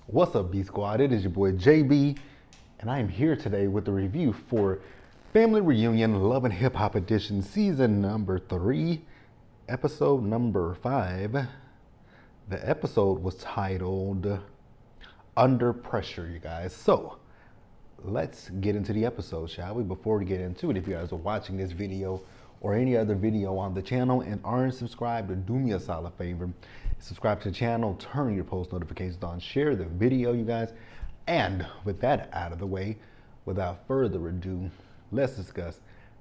What's up, B Squad? It is your boy JB, and I am here today with a review for Family Reunion Love and Hip Hop Edition, Season number 3, Episode number 5. The episode was titled Under Pressure, you guys. So, let's get into the episode, shall we? Before we get into it, if you guys are watching this video or any other video on the channel and aren't subscribed, do me a solid favor. Subscribe to the channel, turn your post notifications on, share the video, you guys. And with that out of the way, without further ado, let's discuss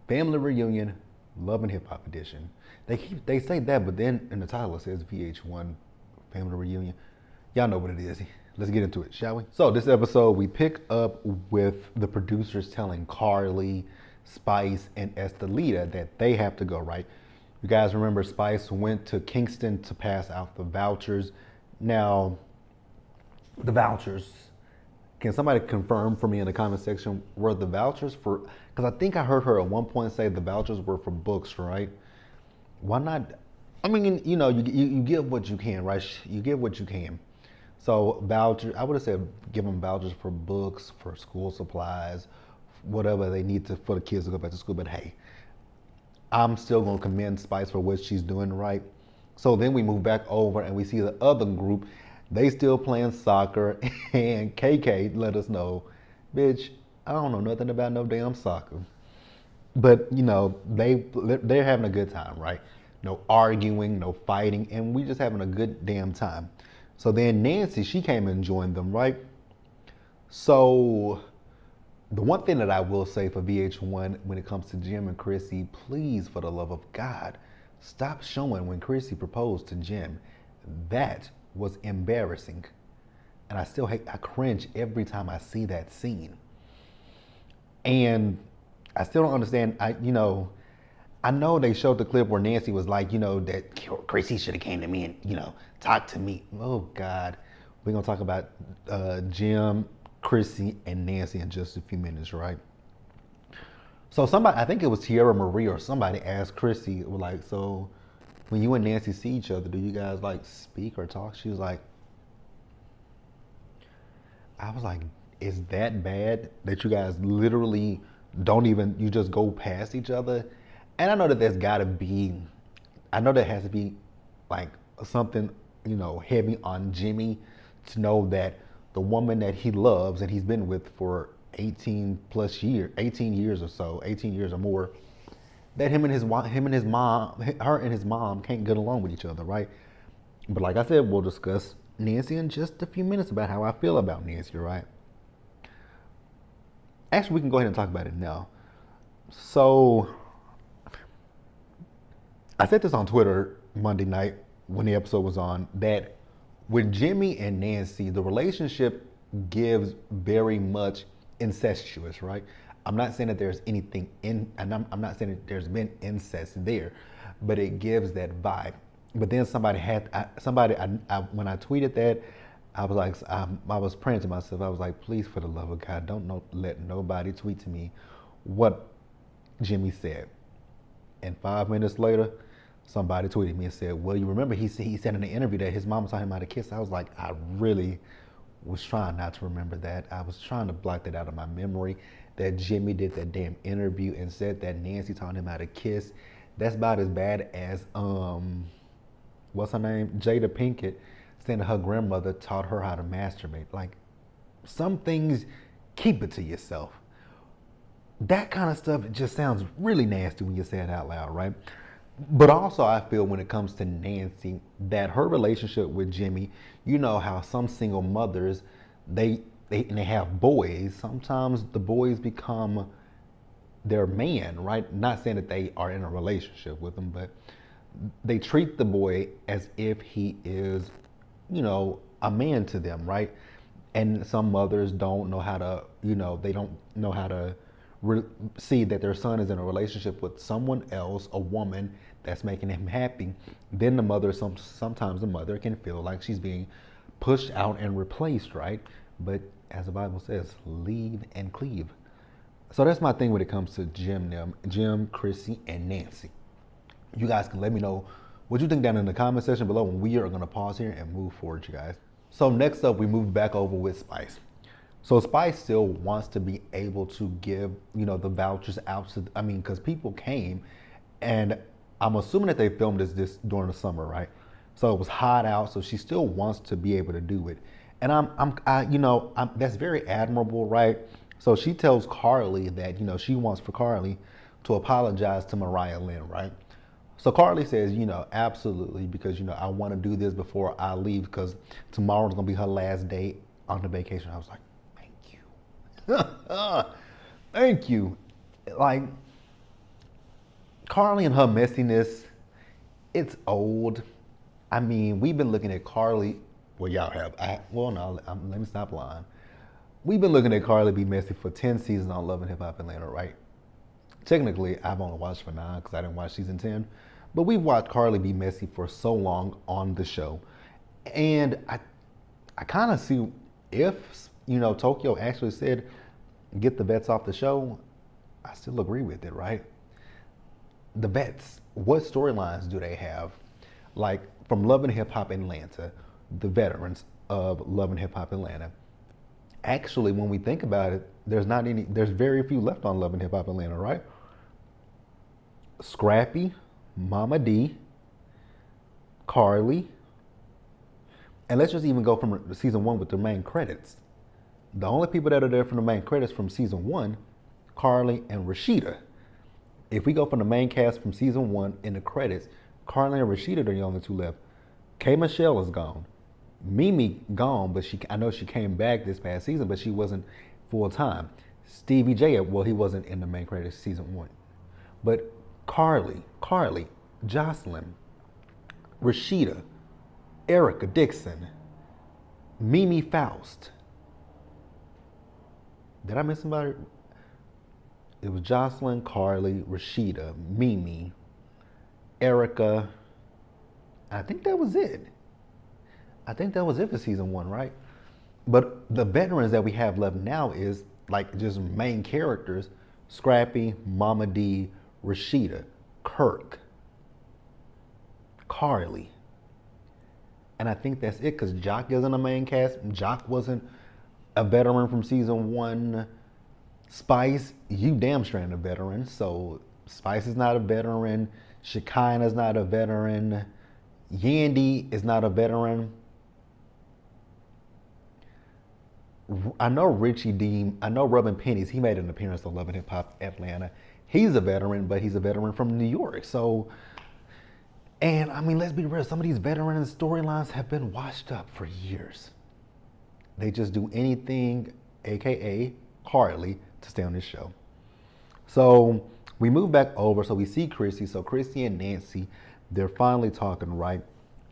Family Reunion Love and Hip Hop Edition. They say that, but then in the title it says VH1 Family Reunion. Y'all know what it is. Let's get into it, shall we? So this episode, we pick up with the producers telling Carly, Spice, and Estelita that they have to go, right? You guys remember Spice went to Kingston to pass out the vouchers. Now, the vouchers, can somebody confirm for me in the comment section, were the vouchers for, because I think I heard her at one point say the vouchers were for books, right? Why not? I mean, you know, you give what you can, right? You give what you can. So vouchers, I would have said give them vouchers for books, for school supplies, whatever they need to for the kids to go back to school. But hey, I'm still gonna commend Spice for what she's doing right. So then we move back over and we see the other group. They still playing soccer, and KK let us know, bitch, I don't know nothing about no damn soccer. But you know, they're having a good time, right? No arguing, no fighting, and we just having a good damn time. So then Nancy, she came and joined them, right? So the one thing that I will say for VH1 when it comes to Jim and Chrissy, please, for the love of God, stop showing when Chrissy proposed to Jim. That was embarrassing. And I cringe every time I see that scene. And I still don't understand, I know they showed the clip where Nancy was like, that Chrissy should have came to me and, talked to me. Oh God, we're gonna talk about Jim, Chrissy, and Nancy in just a few minutes, right? So somebody, I think it was Tierra Marie or somebody asked Chrissy, like, so when you and Nancy see each other, do you guys like speak or talk? She was like, I was like, is that bad that you guys literally don't even, you just go past each other? And I know that there's gotta be, I know there has to be like something, heavy on Jimmy to know that the woman that he loves and he's been with for 18 years or so, 18 years or more, that her and his mom can't get along with each other, right? But like I said, we'll discuss Nancy in just a few minutes about how I feel about Nancy, right? Actually, we can go ahead and talk about it now. So I said this on Twitter Monday night when the episode was on, that with Jimmy and Nancy, the relationship gives very much incestuous, right? I'm not saying that there's anything and I'm not saying that there's been incest there, but it gives that vibe. But then when I tweeted that, I was like, I was praying to myself. I was like, please, for the love of God, don't let nobody tweet to me what Jimmy said. And 5 minutes later, somebody tweeted me and said, well, you remember he said in the interview that his mom taught him how to kiss. I was like, I really was trying not to remember that. I was trying to block that out of my memory, that Jimmy did that damn interview and said that Nancy taught him how to kiss. That's about as bad as, what's her name? Jada Pinkett saying that her grandmother taught her how to masturbate. Like, some things, keep it to yourself. That kind of stuff, it just sounds really nasty when you say it out loud, right? But also I feel when it comes to Nancy, that her relationship with Jimmy, you know how some single mothers, they have boys, sometimes the boys become their man, right? Not saying that they are in a relationship with them, but they treat the boy as if he is, a man to them, right? And some mothers don't know how to, they don't know how to see that their son is in a relationship with someone else, a woman that's making him happy. Then the mother, sometimes the mother can feel like she's being pushed out and replaced, right? But as the Bible says, leave and cleave. So that's my thing when it comes to Jim, Chrissy, and Nancy. You guys can let me know what you think down in the comment section below, and we are gonna pause here and move forward, you guys. So next up, we moved back over with Spice. So Spice still wants to be able to give, the vouchers out to, because people came, and I'm assuming that they filmed this during the summer, right? So it was hot out, so she still wants to be able to do it. And that's very admirable, right? So she tells Carly that, she wants for Carly to apologize to Mariah Lynn, right? So Carly says, absolutely, because, I want to do this before I leave, because tomorrow's going to be her last day on the vacation. I was like, thank you. Thank you. Like, Carly and her messiness, it's old. We've been looking at Carly. Well, y'all have. Let me stop lying. We've been looking at Carly be messy for 10 seasons on Love and Hip Hop Atlanta, right? Technically, I've only watched for 9 because I didn't watch season 10. But we've watched Carly be messy for so long on the show. And I kind of see if, Tokyo actually said, get the vets off the show, I still agree with it, right? The vets, what storylines do they have? Like from Love and Hip Hop Atlanta, the veterans of Love and Hip Hop Atlanta. Actually, when we think about it, there's very few left on Love and Hip Hop Atlanta, right? Scrappy, Mama D, Carly, and let's just even go from season 1 with the main credits. The only people that are there from the main credits from season 1, Carly and Rashida. If we go from the main cast from season 1 in the credits, Carly and Rashida are the only 2 left. K. Michelle is gone. Mimi gone, but I know she came back this past season, but she wasn't full time. Stevie J, well, he wasn't in the main credits season 1. But Carly, Jocelyn, Rashida, Erica Dixon, Mimi Faust. Did I miss somebody? It was Jocelyn, Carly, Rashida, Mimi, Erica. I think that was it. I think that was it for season 1, right? But the veterans that we have left now is like just main characters: Scrappy, Mama D, Rashida, Kirk, Carly. And I think that's it, because Jock isn't a main cast. Jock wasn't a veteran from season 1. Spice, you damn straight a veteran. So Spice is not a veteran. Shekinah is not a veteran. Yandy is not a veteran. I know Richie Dean, I know Rubbin Pennies, he made an appearance on Love and Hip Hop Atlanta. He's a veteran, but he's a veteran from New York. So, and let's be real, some of these veteran storylines have been washed up for years. They just do anything, AKA Carly, to stay on this show. So we move back over, so we see Chrissy. So Chrissy and Nancy, they're finally talking, right?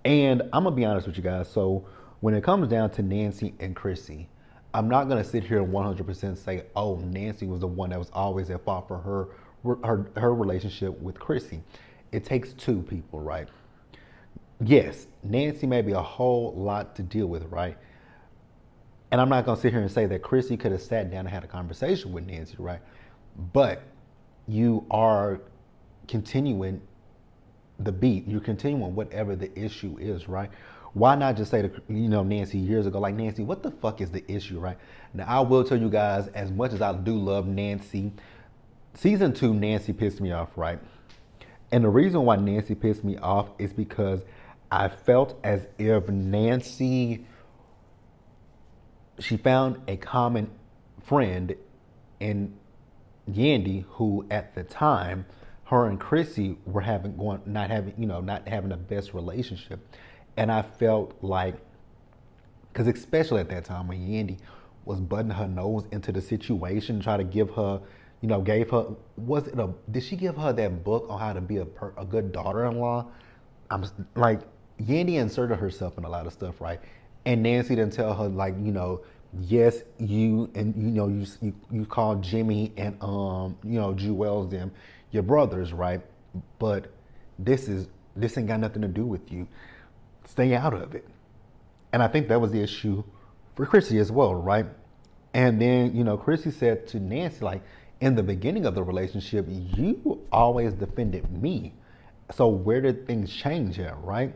And I'm gonna be honest with you guys. So when it comes down to Nancy and Chrissy, I'm not gonna sit here and 100% say, oh, Nancy was the one that was always at fault for her relationship with Chrissy. It takes 2 people, right? Yes, Nancy may be a whole lot to deal with, right? And I'm not gonna sit here and say that Chrissy could have sat down and had a conversation with Nancy, right? But you are continuing the beat. You're continuing whatever the issue is, right? Why not just say to, Nancy years ago, like, Nancy, what the fuck is the issue, right? Now, I will tell you guys, as much as I do love Nancy, season 2, Nancy pissed me off, right? And the reason why Nancy pissed me off is because I felt as if Nancy, she found a common friend in Yandy, who at the time, her and Chrissy were not having the best relationship. And I felt like, because especially at that time when Yandy was butting her nose into the situation, try to give her, did she give her that book on how to be a good daughter-in-law? I'm like, Yandy inserted herself in a lot of stuff, right? And Nancy didn't tell her, like, yes, you called Jimmy and Jewels them your brothers, right? But this ain't got nothing to do with you. Stay out of it. And I think that was the issue for Chrissy as well, right? And then, Chrissy said to Nancy, like, in the beginning of the relationship, you always defended me. So where did things change at, right?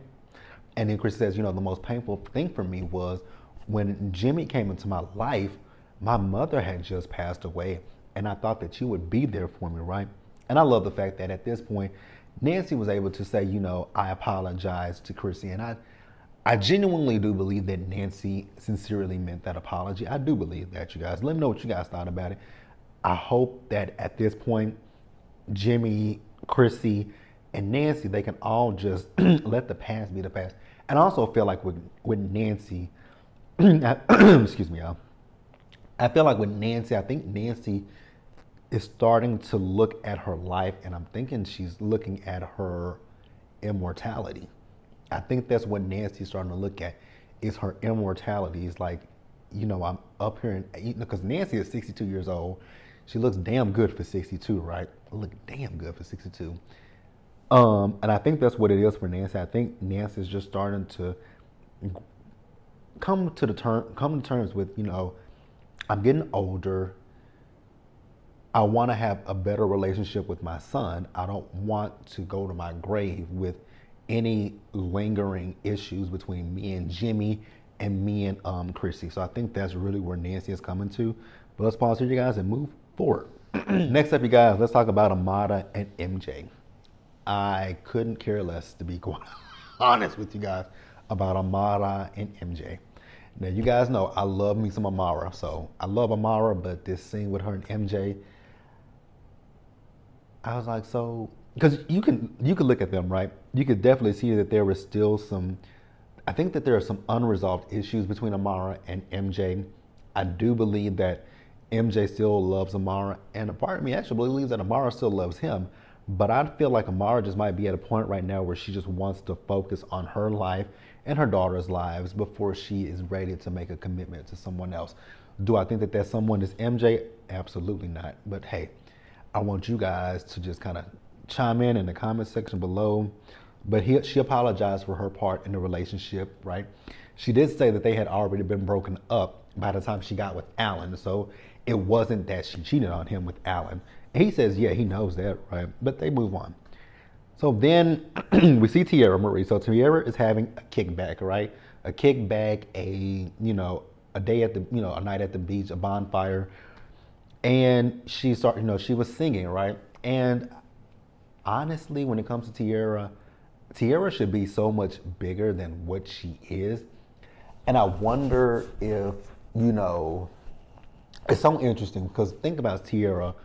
And then Chris says, the most painful thing for me was when Jimmy came into my life, my mother had just passed away, and I thought that you would be there for me, right? And I love the fact that at this point, Nancy was able to say, I apologize to Chrissy. And I genuinely do believe that Nancy sincerely meant that apology. I do believe that, you guys. Let me know what you guys thought about it. I hope that at this point, Jimmy, Chrissy, and Nancy, they can all just let the past be the past. And I also feel like with Nancy, excuse me, y'all. I feel like with Nancy, I think Nancy is starting to look at her life, and I'm thinking she's looking at her immortality. I think that's what Nancy's starting to look at, is her immortality. It's like, I'm up here, and because Nancy is 62 years old. She looks damn good for 62, right? Look damn good for 62. And I think that's what it is for Nancy. I think Nancy's just starting to come to terms with, I'm getting older. I want to have a better relationship with my son. I don't want to go to my grave with any lingering issues between me and Jimmy and me and Chrissy. So I think that's really where Nancy is coming to. But let's pause here, you guys, and move forward. Next up, you guys, let's talk about Amada and MJ. I couldn't care less, to be quite honest with you guys, about Amada and MJ. Now, you guys know I love me some Amara. So I love Amara, but this scene with her and MJ, I was like, so, because you could look at them, right? You could definitely see that there was still I think that there are some unresolved issues between Amara and MJ. I do believe that MJ still loves Amara, and a part of me actually believes that Amara still loves him. But I feel like Amara just might be at a point right now where she just wants to focus on her life and her daughter's lives before she is ready to make a commitment to someone else. Do I think that that someone is MJ? Absolutely not. But hey, I want you guys to just kind of chime in the comment section below. But she apologized for her part in the relationship, right? She did say that they had already been broken up by the time she got with Alan. So it wasn't that she cheated on him with Alan. And he says, yeah, he knows that, right? But they move on. So then we see Tierra Marie. So Tierra is having a kickback, right? A kickback, a day at the, a night at the beach, a bonfire. And she started, she was singing, right? And honestly, when it comes to Tierra, Tierra should be so much bigger than what she is. And I wonder if, it's so interesting because think about Tierra.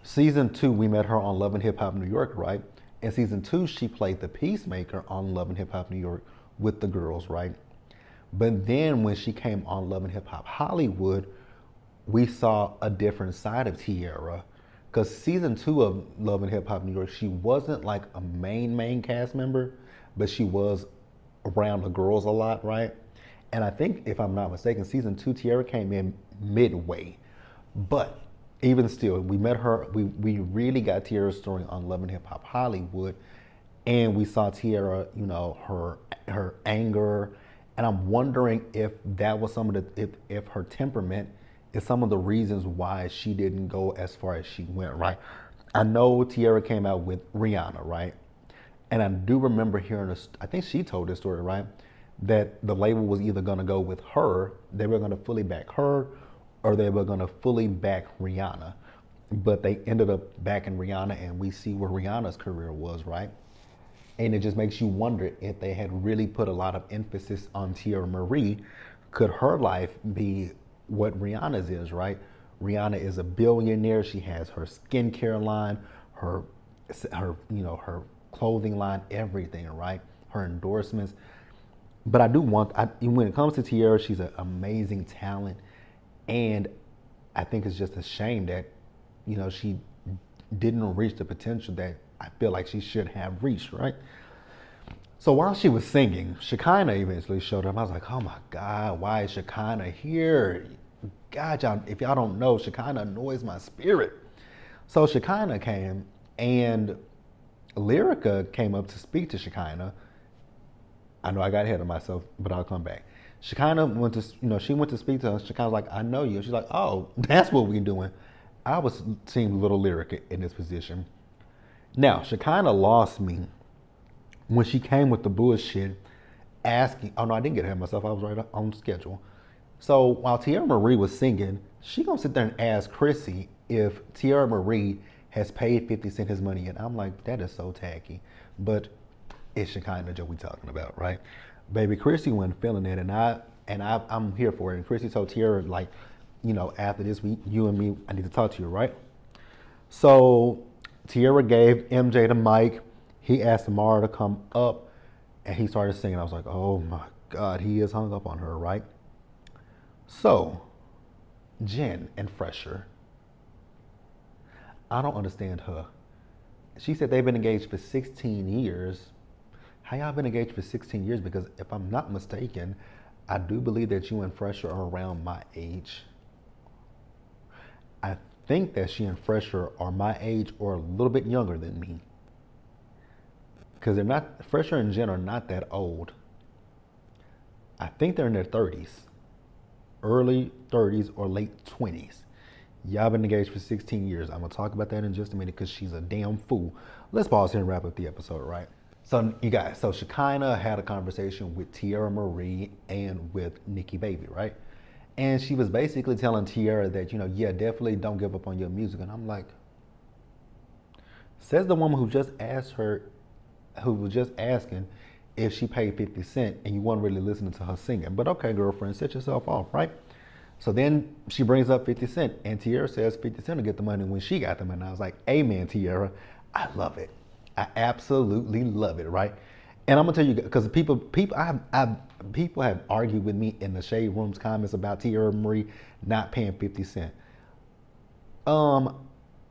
Season 2, we met her on Love and Hip Hop New York, right? In season 2, she played the peacemaker on Love and Hip Hop New York with the girls, right? But then when she came on Love and Hip Hop Hollywood, we saw a different side of Tierra. Because season 2 of Love and Hip Hop New York, she wasn't like a main cast member, but she was around the girls a lot, right? And I think, if I'm not mistaken, season 2, Tierra came in midway. But even still, we met her, we really got Tierra's story on Love and Hip Hop Hollywood. And we saw Tierra, her anger. And I'm wondering if that was some of if her temperament is some of the reasons why she didn't go as far as she went, right? I know Tierra came out with Rihanna, right? And I do remember hearing, I think she told this story, right? That the label was either going to go with her, they were going to fully back her, or they were going to fully back Rihanna. But they ended up backing Rihanna, and we see where Rihanna's career was, right? And it just makes you wonder if they had really put a lot of emphasis on Tierra Marie, could her life be what Rihanna's is, right? Rihanna is a billionaire. She has her skincare line, her clothing line, everything, right? Her endorsements. But I do when it comes to Tierra, she's an amazing talent. And I think it's just a shame that, she didn't reach the potential that I feel like she should have reached, right? So while she was singing, Shekinah eventually showed up. I was like, oh my God, why is Shekinah here? God, if y'all don't know, Shekinah annoys my spirit. So Shekinah came, and Lyrica came up to speak to Shekinah. I know I got ahead of myself, but I'll come back. Shekinah went to, she went to speak to her. Shekinah was like, I know you. She's like, oh, that's what we're doing. I was seeing little Lyrica in this position. Now, Shekinah lost me when she came with the bullshit asking, oh no, I didn't get ahead of myself. I was right on schedule. So while Tierra Marie was singing, she gonna sit there and ask Chrissy if Tierra Marie has paid 50 Cent his money. And I'm like, that is so tacky. But it's Shekinah Joe we talking about, right? Baby, Chrissy wasn't feeling it, and I'm here for it. And Chrissy told Tierra, like, you know, after this week, you and me, I need to talk to you, right? So Tierra gave MJ the mic. He asked Amara to come up, and he started singing. I was like, oh my God, he is hung up on her, right? So, Jen and Phresher, I don't understand her. She said they've been engaged for 16 years. How y'all been engaged for 16 years? Because if I'm not mistaken, I do believe that you and Phresher are around my age. I think that she and Phresher are my age or a little bit younger than me. Because they're not, Phresher and Jen are not that old. I think they're in their 30s. Early 30s or late 20s. Y'all been engaged for 16 years. I'm going to talk about that in just a minute because she's a damn fool. Let's pause here and wrap up the episode, right? So, you guys, so Shekinah had a conversation with Tierra Marie and with Nikki Baby, right? And she was basically telling Tierra that, you know, yeah, definitely don't give up on your music. And I'm like, says the woman who just asked her, who was just asking if she paid 50 Cent and you weren't really listening to her singing. But okay, girlfriend, set yourself off, right? So then she brings up 50 Cent and Tierra says 50 Cent will get the money when she got the money. I was like, amen, Tierra. I love it. I absolutely love it, right? And I'm gonna tell you, because people have argued with me in the Shade Room's comments about Tierra Marie not paying 50 Cent.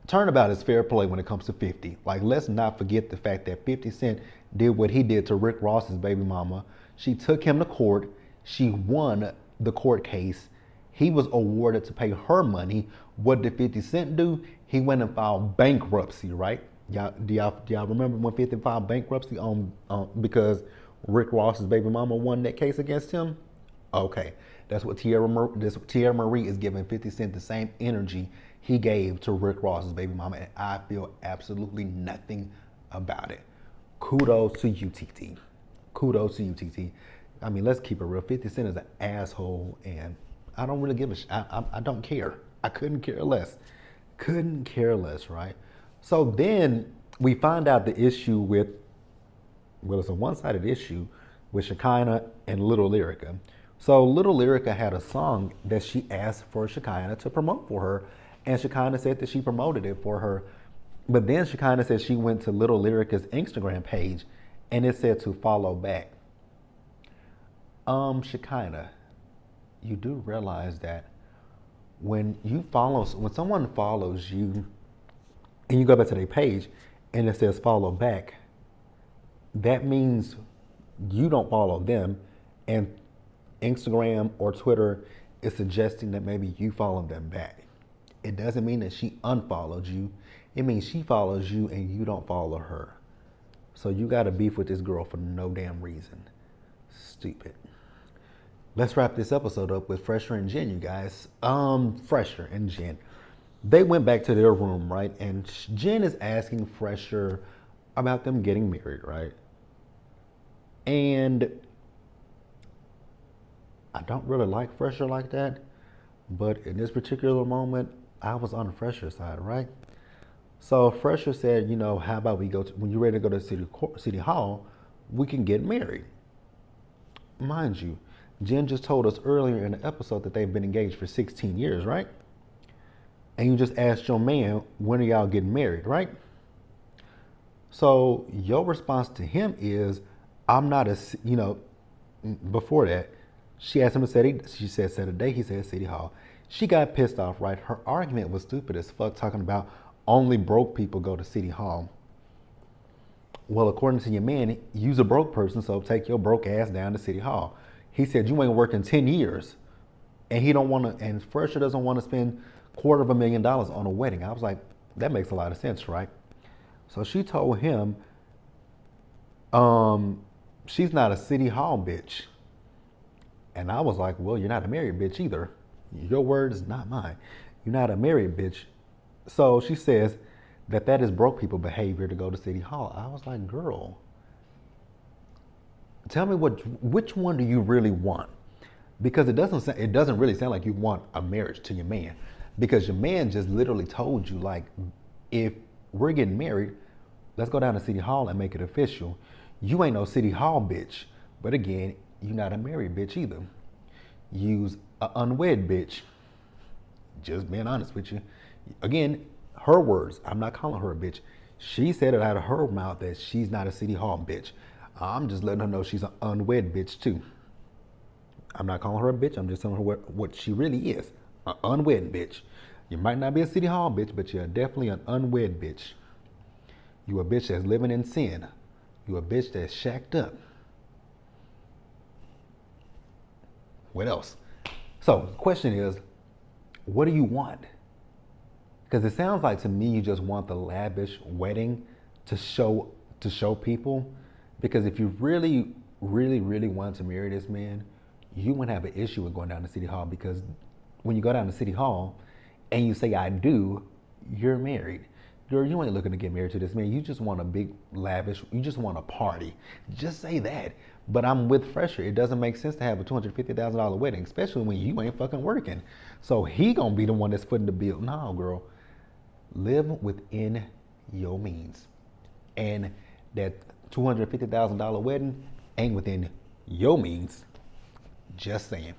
Turnabout is fair play when it comes to 50. Like, let's not forget the fact that 50 Cent did what he did to Rick Ross's baby mama. She took him to court. She won the court case. He was awarded to pay her money. What did 50 Cent do? He went and filed bankruptcy, right? Do y'all remember when 50 filed bankruptcy because Rick Ross's baby mama won that case against him? Okay, that's what Tierra Marie is giving 50 Cent the same energy he gave to Rick Ross's baby mama, and I feel absolutely nothing about it. Kudos to you, TT. Kudos to you, TT. I mean, let's keep it real. 50 Cent is an asshole, and I don't really give a I don't care. I couldn't care less. Couldn't care less, right? So then we find out the issue with, well, it's a one-sided issue with Shekinah and Little Lyrica. So Little Lyrica had a song that she asked for Shekinah to promote for her, and Shekinah said that she promoted it for her. But then Shekinah said she went to Little Lyrica's Instagram page and it said to follow back. Shekinah, you do realize that when someone follows you and you go back to their page and it says follow back, that means you don't follow them, and Instagram or Twitter is suggesting that maybe you follow them back. It doesn't mean that she unfollowed you. It means she follows you and you don't follow her. So you got to beef with this girl for no damn reason. Stupid. Let's wrap this episode up with Phresher and Jen, you guys. Phresher and Jen. They went back to their room, right? And Jen is asking Phresher about them getting married, right? And I don't really like Phresher like that. But in this particular moment, I was on the Phresher side, right? So Phresher said, you know, how about we go to, when you're ready to go to City Hall, we can get married. Mind you, Jen just told us earlier in the episode that they've been engaged for 16 years, right? And you just asked your man, when are y'all getting married, right? So your response to him is, I'm not a, you know, before that, she asked him to set a date, he said City Hall. She got pissed off, right? Her argument was stupid as fuck, talking about only broke people go to City Hall. Well, according to your man, you's a broke person, so take your broke ass down to City Hall. He said you ain't working 10 years. And he don't want to, and Phresher doesn't want to spend $250,000 on a wedding. I was like, that makes a lot of sense, right? So she told him, she's not a City Hall bitch. And I was like, well, you're not a married bitch either. Your word is not mine. You're not a married bitch. So she says that is broke people behavior to go to City Hall. I was like, girl, Tell me which one do you really want? Because it doesn't really sound like you want a marriage to your man, because your man just literally told you, like, if we're getting married, let's go down to City Hall and make it official. You ain't no City Hall bitch, but again, you not a married bitch either. You's a unwed bitch. Just being honest with you. Again, her words. I'm not calling her a bitch. She said it out of her mouth that she's not a City Hall bitch. I'm just letting her know she's an unwed bitch too. I'm not calling her a bitch. I'm just telling her what she really is. An unwed bitch. You might not be a City Hall bitch, but you're definitely an unwed bitch. You a bitch that's living in sin. You a bitch that's shacked up. What else? So the question is, what do you want? Because it sounds like to me you just want the lavish wedding to show people. Because if you really, really, really want to marry this man, you wouldn't have an issue with going down to City Hall, because when you go down to City Hall and you say I do, you're married. Girl, you ain't looking to get married to this man. You just want a big lavish, you just want a party. Just say that. But I'm with Phresher. It doesn't make sense to have a $250,000 wedding, especially when you ain't fucking working. So he gonna be the one that's footing the bill. No, girl. Live within your means. And that $250,000 wedding ain't within your means. Just saying.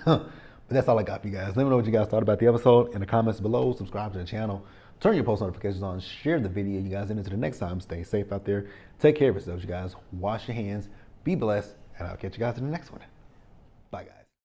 But that's all I got for you guys. Let me know what you guys thought about the episode in the comments below. Subscribe to the channel. Turn your post notifications on. Share the video, you guys. And until the next time, stay safe out there. Take care of yourselves, you guys. Wash your hands. Be blessed. And I'll catch you guys in the next one. Bye, guys.